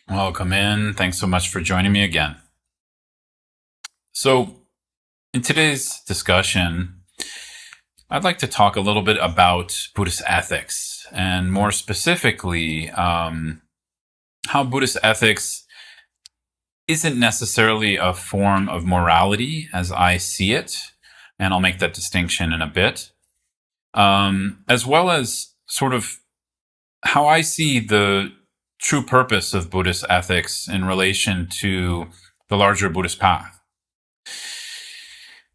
Welcome in. Thanks so much for joining me again. So, in today's discussion, I'd like to talk a little bit about Buddhist ethics, and more specifically, how Buddhist ethics isn't necessarily a form of morality as I see it, and I'll make that distinction in a bit, as well as sort of how I see the true purpose of Buddhist ethics in relation to the larger Buddhist path.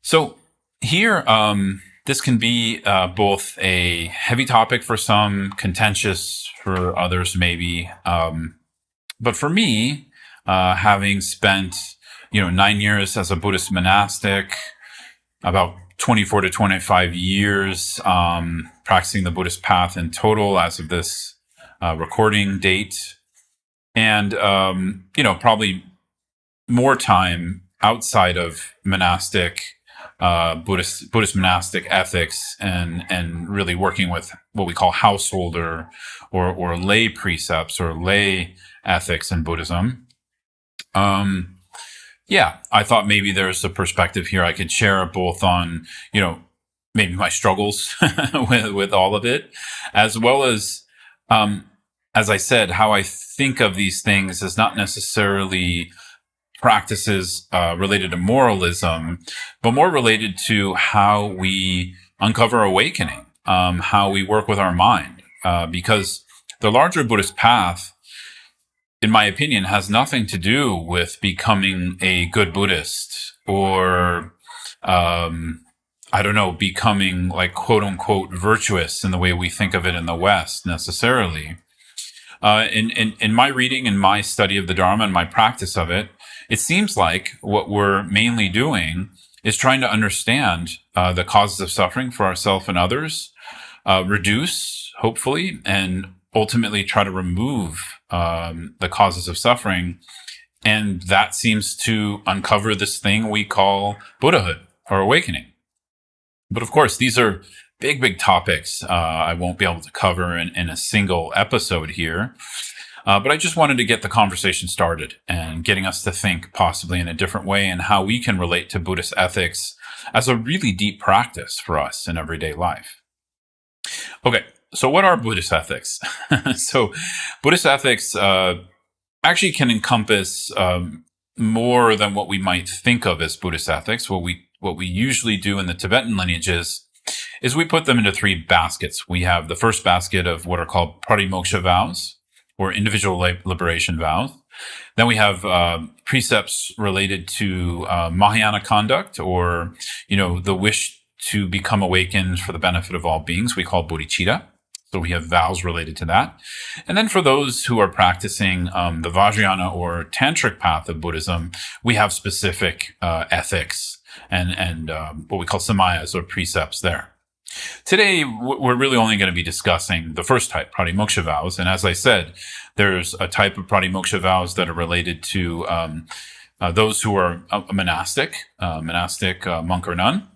So here, this can be both a heavy topic for some, contentious for others, maybe. But for me, having spent 9 years as a Buddhist monastic, about 24 to 25 years practicing the Buddhist path in total as of this recording date, and probably more time outside of monastic Buddhist monastic ethics and really working with what we call householder or lay precepts or lay ethics in Buddhism. I thought maybe there's a perspective here I could share both on, maybe my struggles with all of it, as well as I said, how I think of these things as not necessarily practices related to moralism, but more related to how we uncover awakening, how we work with our mind. Because the larger Buddhist path, in my opinion, has nothing to do with becoming a good Buddhist or, becoming like quote unquote virtuous in the way we think of it in the West necessarily. In my reading and my study of the Dharma and my practice of it, it seems like what we're mainly doing is trying to understand the causes of suffering for ourselves and others, reduce, hopefully, and ultimately try to remove the causes of suffering. And that seems to uncover this thing we call Buddhahood or awakening. But of course, these are big topics I won't be able to cover in a single episode here. But I just wanted to get the conversation started and getting us to think possibly in a different way and how we can relate to Buddhist ethics as a really deep practice for us in everyday life. Okay, so what are Buddhist ethics? So Buddhist ethics actually can encompass more than what we might think of as Buddhist ethics. What we usually do in the Tibetan lineages is we put them into three baskets. We have the first basket of what are called pratimoksha vows, or individual liberation vows. Then we have precepts related to Mahayana conduct, or the wish to become awakened for the benefit of all beings. We call bodhicitta. So we have vows related to that. And then for those who are practicing the Vajrayana or tantric path of Buddhism, we have specific ethics and what we call samayas or precepts there. Today, we're really only going to be discussing the first type, pratimoksha vows. And as I said, there's a type of pratimoksha vows that are related to those who are a monastic monk or nun.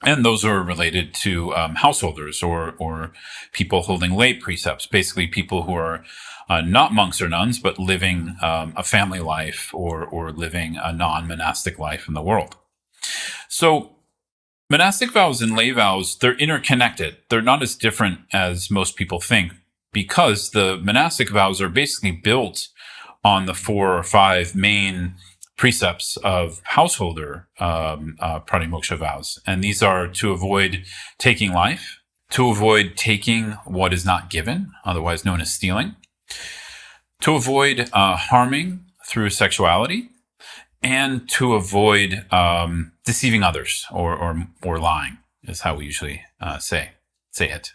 And those are related to householders or people holding lay precepts, basically people who are not monks or nuns, but living a family life or living a non-monastic life in the world. So monastic vows and lay vows, they're interconnected. They're not as different as most people think because the monastic vows are basically built on the 4 or 5 main precepts of householder pratimoksha vows. And these are to avoid taking life, to avoid taking what is not given, otherwise known as stealing, to avoid harming through sexuality, and to avoid deceiving others or lying is how we usually say it.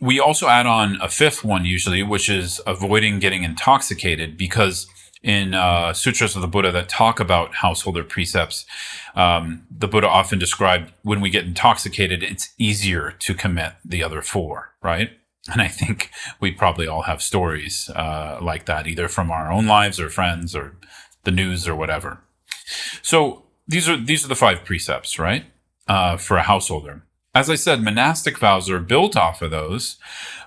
We also add on a 5th one usually, which is avoiding getting intoxicated, because in sutras of the Buddha that talk about householder precepts, the Buddha often described when we get intoxicated, it's easier to commit the other 4, right? And I think we probably all have stories like that, either from our own lives or friends or the news or whatever. So these are the 5 precepts, right? For a householder. As I said, monastic vows are built off of those,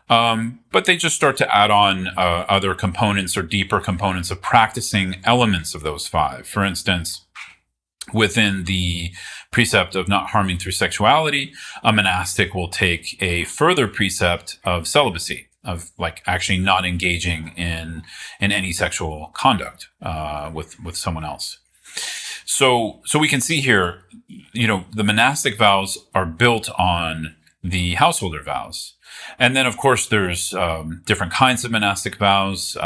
But they just start to add on other components or deeper components of practicing elements of those five. For instance, within the precept of not harming through sexuality, a monastic will take a further precept of celibacy, of like actually not engaging in any sexual conduct with someone else. So we can see here, the monastic vows are built on the householder vows. And then, of course, there's different kinds of monastic vows.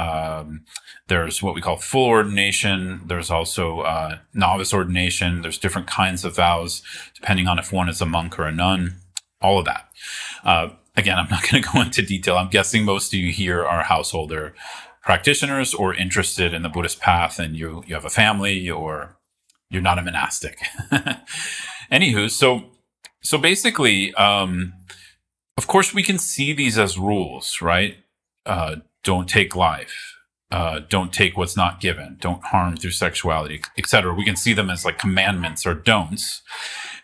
There's what we call full ordination. There's also novice ordination. There's different kinds of vows, depending on if one is a monk or a nun, all of that. Again, I'm not going to go into detail. I'm guessing most of you here are householder practitioners or interested in the Buddhist path, and you have a family, or you're not a monastic. Anywho, so basically, of course, we can see these as rules, right? Don't take life. Don't take what's not given. Don't harm through sexuality, etc. We can see them as like commandments or don'ts.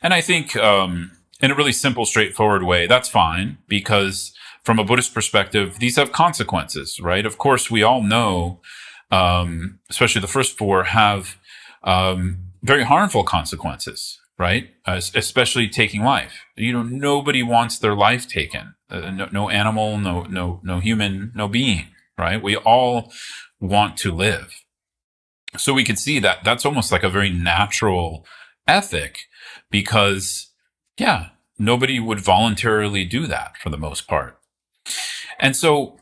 And I think in a really simple, straightforward way, that's fine, because from a Buddhist perspective, these have consequences, right? Of course, we all know, especially the first four, have very harmful consequences, right? Especially taking life. Nobody wants their life taken. No animal, no human, no being, right? We all want to live. So we can see that that's almost like a very natural ethic, because, yeah, nobody would voluntarily do that for the most part. And so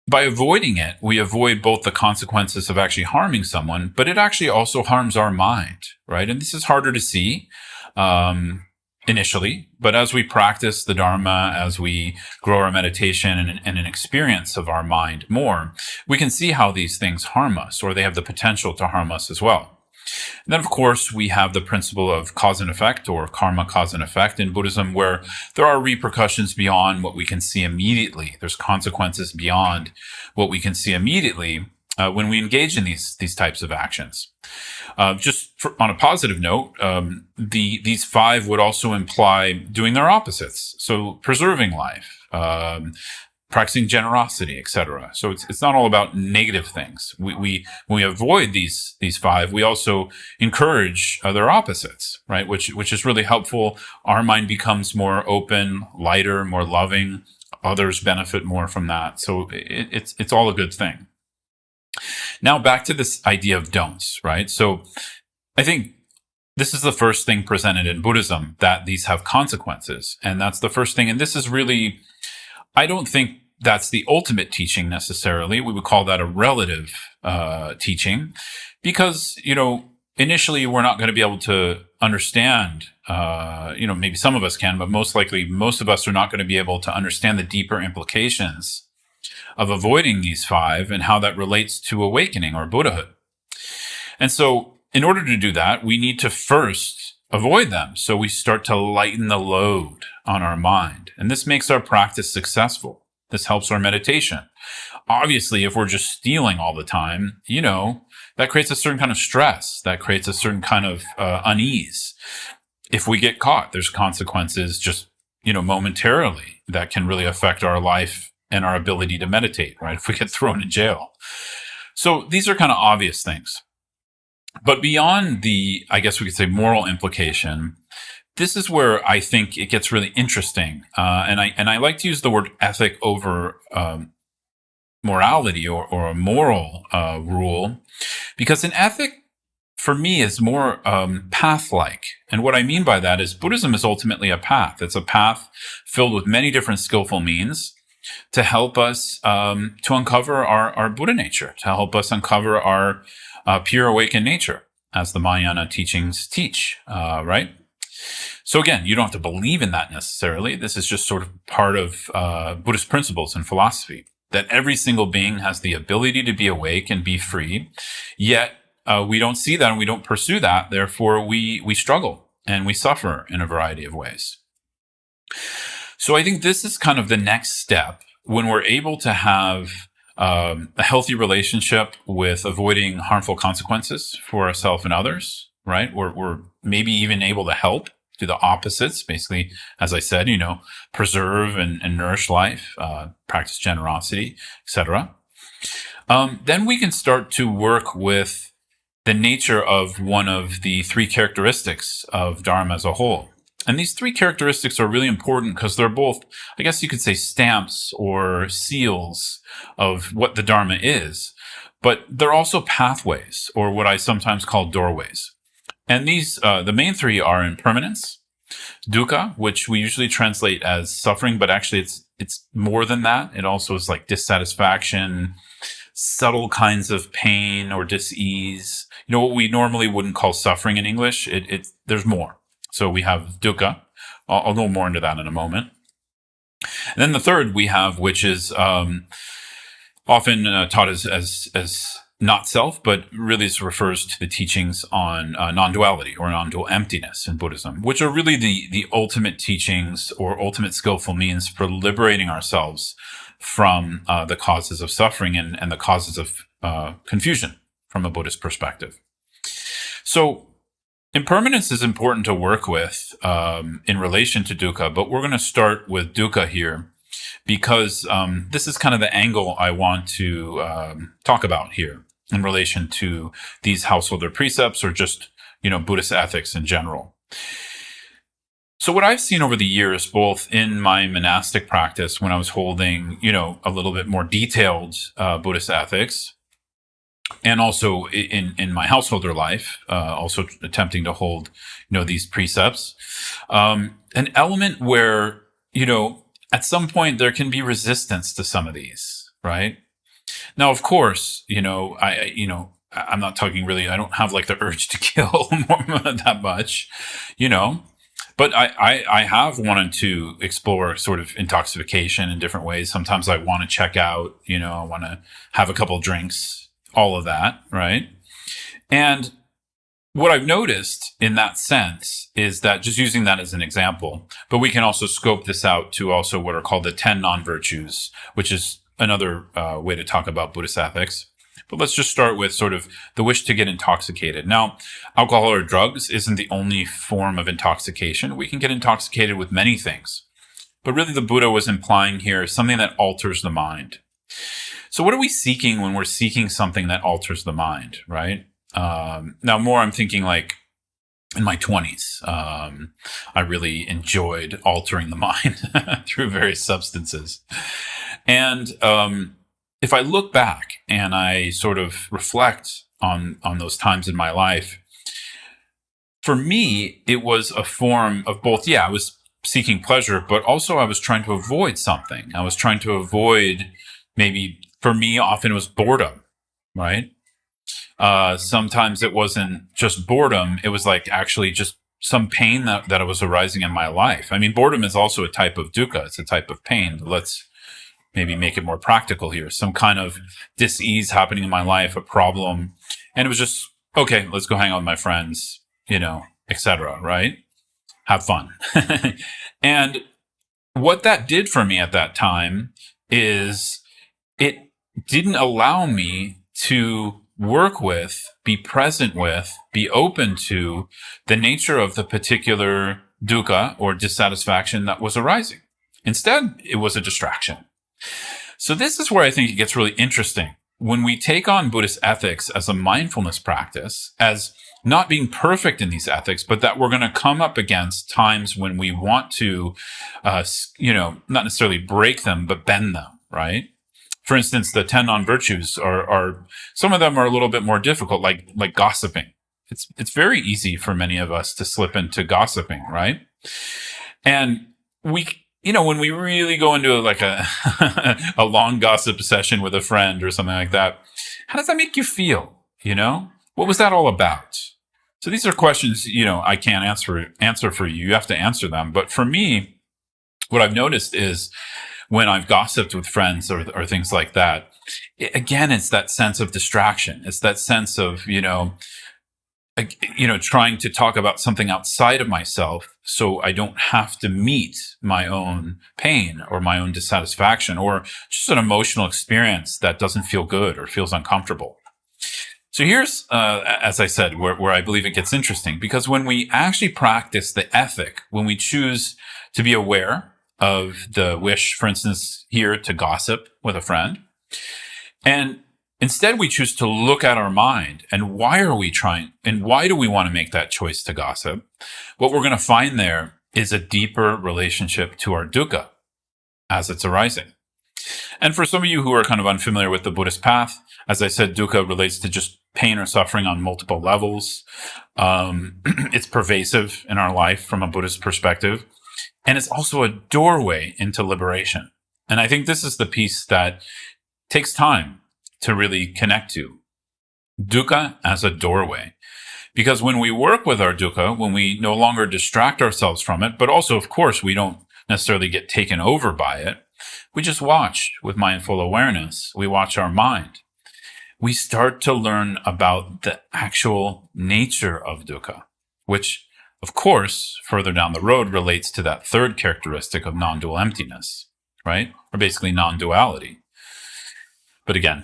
by avoiding it, we avoid both the consequences of actually harming someone, but it actually also harms our mind, right? And this is harder to see initially, but as we practice the Dharma, as we grow our meditation and an experience of our mind more, we can see how these things harm us, or they have the potential to harm us as well. And then, of course, we have the principle of cause and effect, or karma, cause and effect in Buddhism, where there are repercussions beyond what we can see immediately. There's consequences beyond what we can see immediately when we engage in these types of actions. On a positive note, these five would also imply doing their opposites. So preserving life, practicing generosity, etc. So it's not all about negative things. When we avoid these five, we also encourage their opposites, right? Which is really helpful. Our mind becomes more open, lighter, more loving. Others benefit more from that. So it's all a good thing. Now back to this idea of don'ts, right? So I think this is the first thing presented in Buddhism, that these have consequences. And that's the first thing. And this is really, I don't think that's the ultimate teaching necessarily. We would call that a relative teaching, because, initially we're not going to be able to understand, maybe some of us can, but most likely most of us are not going to be able to understand the deeper implications of avoiding these five and how that relates to awakening or Buddhahood. And so in order to do that, we need to first avoid them. So we start to lighten the load on our mind. And this makes our practice successful. This helps our meditation. Obviously, if we're just stealing all the time, that creates a certain kind of stress. That creates a certain kind of unease. If we get caught, there's consequences just, momentarily that can really affect our life and our ability to meditate, right? If we get thrown in jail. So these are kind of obvious things. But beyond the, I guess we could say, moral implication, this is where I think it gets really interesting. And I like to use the word ethic over morality or a moral rule, because an ethic, for me, is more path-like. And what I mean by that is Buddhism is ultimately a path. It's a path filled with many different skillful means to help us to uncover our Buddha nature, to help us uncover our pure awakened nature, as the Mahayana teachings teach, right? So again, you don't have to believe in that necessarily. This is just sort of part of Buddhist principles and philosophy, that every single being has the ability to be awake and be free, yet we don't see that and we don't pursue that. Therefore, we struggle and we suffer in a variety of ways. So I think this is kind of the next step when we're able to have a healthy relationship with avoiding harmful consequences for ourselves and others, right? We're maybe even able to help. do the opposites, basically, as I said, preserve and nourish life, practice generosity, etc. Then we can start to work with the nature of one of the three characteristics of Dharma as a whole. And these three characteristics are really important because they're both, I guess you could say, stamps or seals of what the Dharma is, but they're also pathways, or what I sometimes call doorways. And these, the main three are impermanence, dukkha, which we usually translate as suffering, but actually it's more than that. It also is like dissatisfaction, subtle kinds of pain or dis-ease. What we normally wouldn't call suffering in English, there's more. So we have dukkha. I'll go more into that in a moment. And then the third we have, which is often taught as not self, but really this refers to the teachings on non-duality or non-dual emptiness in Buddhism, which are really the ultimate teachings or ultimate skillful means for liberating ourselves from the causes of suffering and the causes of confusion from a Buddhist perspective. So impermanence is important to work with in relation to dukkha, but we're going to start with dukkha here because this is kind of the angle I want to talk about here in relation to these householder precepts or just, Buddhist ethics in general. So what I've seen over the years, both in my monastic practice when I was holding, a little bit more detailed Buddhist ethics, and also in my householder life, also attempting to hold, these precepts, an element where, at some point there can be resistance to some of these, right? Now, of course, I'm not talking really, I don't have like the urge to kill that much, but I have wanted to explore sort of intoxication in different ways. Sometimes I want to check out, I want to have a couple drinks, all of that, right? And what I've noticed in that sense is that, just using that as an example, but we can also scope this out to also what are called the 10 non-virtues, which is another way to talk about Buddhist ethics. But let's just start with sort of the wish to get intoxicated. Now, alcohol or drugs isn't the only form of intoxication. We can get intoxicated with many things. But really the Buddha was implying here something that alters the mind. So what are we seeking when we're seeking something that alters the mind, right? Now more I'm thinking like in my 20s, I really enjoyed altering the mind through various substances. And if I look back and I sort of reflect on those times in my life, for me, it was a form of both, I was seeking pleasure, but also I was trying to avoid something. I was trying to avoid, maybe for me, often it was boredom, right? Sometimes it wasn't just boredom. It was like actually just some pain that was arising in my life. I mean, boredom is also a type of dukkha. It's a type of pain. Let's maybe make it more practical here. Some kind of dis-ease happening in my life, a problem. And it was just, okay, let's go hang out with my friends, etc., right? Have fun. And what that did for me at that time is it didn't allow me to work with, be present with, be open to the nature of the particular dukkha or dissatisfaction that was arising. Instead, it was a distraction. So this is where I think it gets really interesting. When we take on Buddhist ethics as a mindfulness practice, as not being perfect in these ethics, but that we're going to come up against times when we want to, not necessarily break them, but bend them, right? For instance, the 10 non-virtues are some of them are a little bit more difficult, like gossiping. It's very easy for many of us to slip into gossiping, right? And when we really go into like a a long gossip session with a friend or something like that, how does that make you feel? What was that all about? So these are questions, I can't answer for you. You have to answer them. But for me, what I've noticed is when I've gossiped with friends or things like that, again, it's that sense of distraction. It's that sense of, trying to talk about something outside of myself so I don't have to meet my own pain or my own dissatisfaction or just an emotional experience that doesn't feel good or feels uncomfortable. So here's, as I said, where I believe it gets interesting, because when we actually practice the ethic, when we choose to be aware of the wish, for instance, here to gossip with a friend, and instead we choose to look at our mind and why are we trying, and why do we want to make that choice to gossip? What we're going to find there is a deeper relationship to our dukkha as it's arising. And for some of you who are kind of unfamiliar with the Buddhist path, as I said, dukkha relates to just pain or suffering on multiple levels. It's pervasive in our life from a Buddhist perspective. And it's also a doorway into liberation. And I think this is the piece that takes time to really connect to. Dukkha as a doorway. Because when we work with our dukkha, when we no longer distract ourselves from it, but also, of course, we don't necessarily get taken over by it, we just watch with mindful awareness. We watch our mind. We start to learn about the actual nature of dukkha, which, of course, further down the road relates to that third characteristic of non-dual emptiness, right? Or basically non-duality. But again,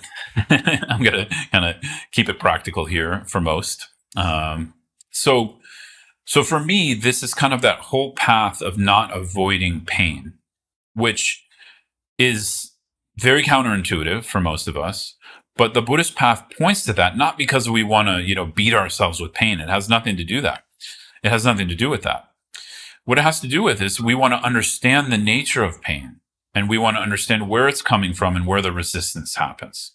I'm going to kind of keep it practical here for most. So for me, this is kind of that whole path of not avoiding pain, which is very counterintuitive for most of us. But the Buddhist path points to that, not because we want to, beat ourselves with pain. It has nothing to do that. It has nothing to do with that. What it has to do with is we want to understand the nature of pain, and we want to understand where it's coming from and where the resistance happens.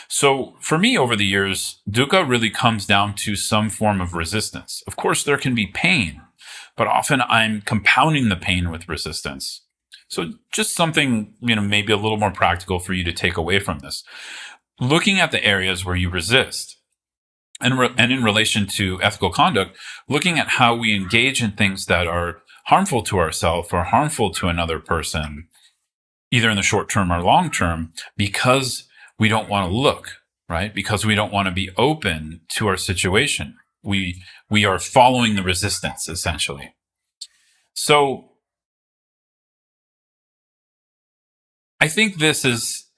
So for me, over the years, dukkha really comes down to some form of resistance. Of course, there can be pain, but often I'm compounding the pain with resistance. So just something, maybe a little more practical for you to take away from this. Looking at the areas where you resist, and in relation to ethical conduct, looking at how we engage in things that are harmful to ourselves or harmful to another person, either in the short term or long term, because we don't want to look, right? Because we don't want to be open to our situation. We are following the resistance, essentially. So I think this is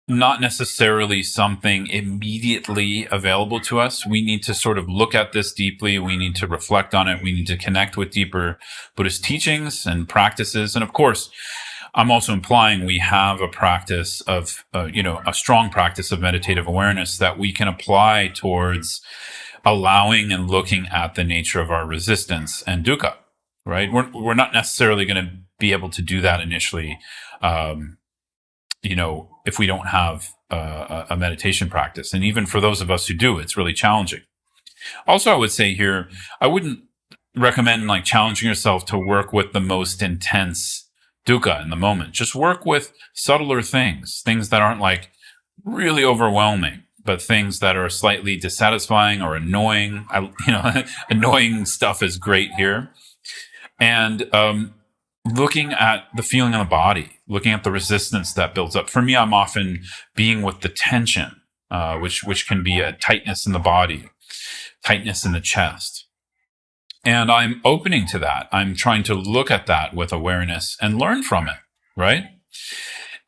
not necessarily something immediately available to us. We need to sort of look at this deeply. We need to reflect on it. We need to connect with deeper Buddhist teachings and practices. And of course, I'm also implying we have a practice of, a strong practice of meditative awareness that we can apply towards allowing and looking at the nature of our resistance and dukkha, right? We're not necessarily going to be able to do that initially, if we don't have a meditation practice. And even for those of us who do, it's really challenging. Also, I would say here, I wouldn't recommend challenging yourself to work with the most intense dukkha in the moment. Just work with subtler things that aren't really overwhelming, but things that are slightly dissatisfying or annoying. Annoying stuff is great here. And looking at the feeling in the body, looking at the resistance that builds up. For me, I'm often being with the tension, which can be a tightness in the body, tightness in the chest. And I'm opening to that. I'm trying to look at that with awareness and learn from it, right?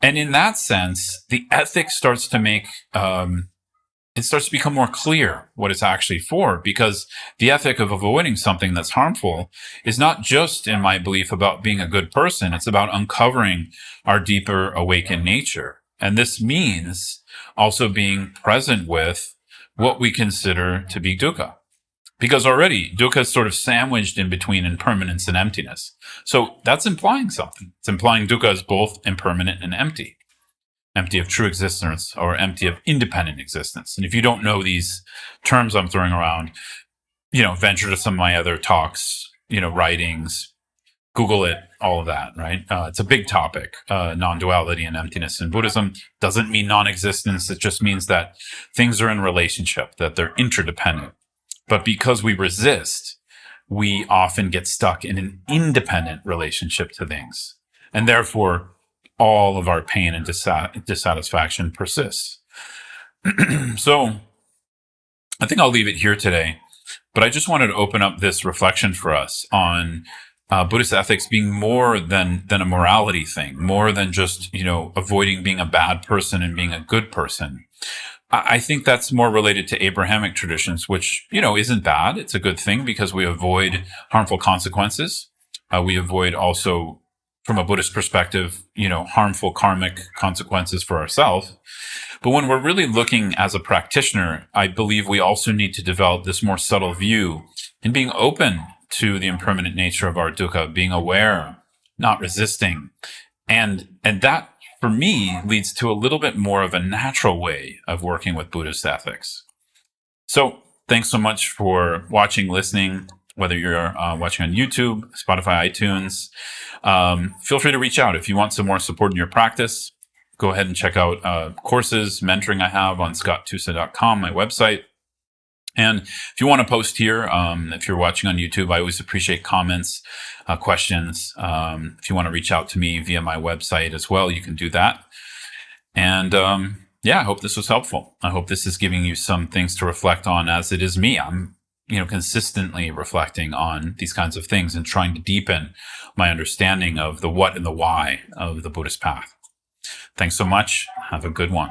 And in that sense, the ethic starts to make, it starts to become more clear what it's actually for, because the ethic of avoiding something that's harmful is not just, in my belief, about being a good person. It's about uncovering our deeper awakened nature. And this means also being present with what we consider to be dukkha. Because already dukkha is sort of sandwiched in between impermanence and emptiness. So that's implying something. It's implying dukkha is both impermanent and empty of true existence or empty of independent existence. And if you don't know these terms I'm throwing around, venture to some of my other talks, writings, Google it, all of that, right? It's a big topic. Non-duality and emptiness in Buddhism doesn't mean non-existence. It just means that things are in relationship, that they're interdependent. But because we resist, we often get stuck in an independent relationship to things. And therefore, all of our pain and dissatisfaction persists. So I think I'll leave it here today, but I just wanted to open up this reflection for us on Buddhist ethics being more than a morality thing, more than just, avoiding being a bad person and being a good person, I think that's more related to Abrahamic traditions, which, isn't bad. It's a good thing because we avoid harmful consequences. We avoid also, from a Buddhist perspective, harmful karmic consequences for ourselves. But when we're really looking as a practitioner, I believe we also need to develop this more subtle view and being open to the impermanent nature of our dukkha, being aware, not resisting. And that, for me, leads to a little bit more of a natural way of working with Buddhist ethics. So thanks so much for watching, listening, whether you're watching on YouTube, Spotify, iTunes. Feel free to reach out if you want some more support in your practice. Go ahead and check out courses, mentoring I have on scotttusa.com, my website. And if you want to post here, if you're watching on YouTube, I always appreciate comments, questions. If you want to reach out to me via my website as well, you can do that. And I hope this was helpful. I hope this is giving you some things to reflect on, as it is me. I'm consistently reflecting on these kinds of things and trying to deepen my understanding of the what and the why of the Buddhist path. Thanks so much. Have a good one.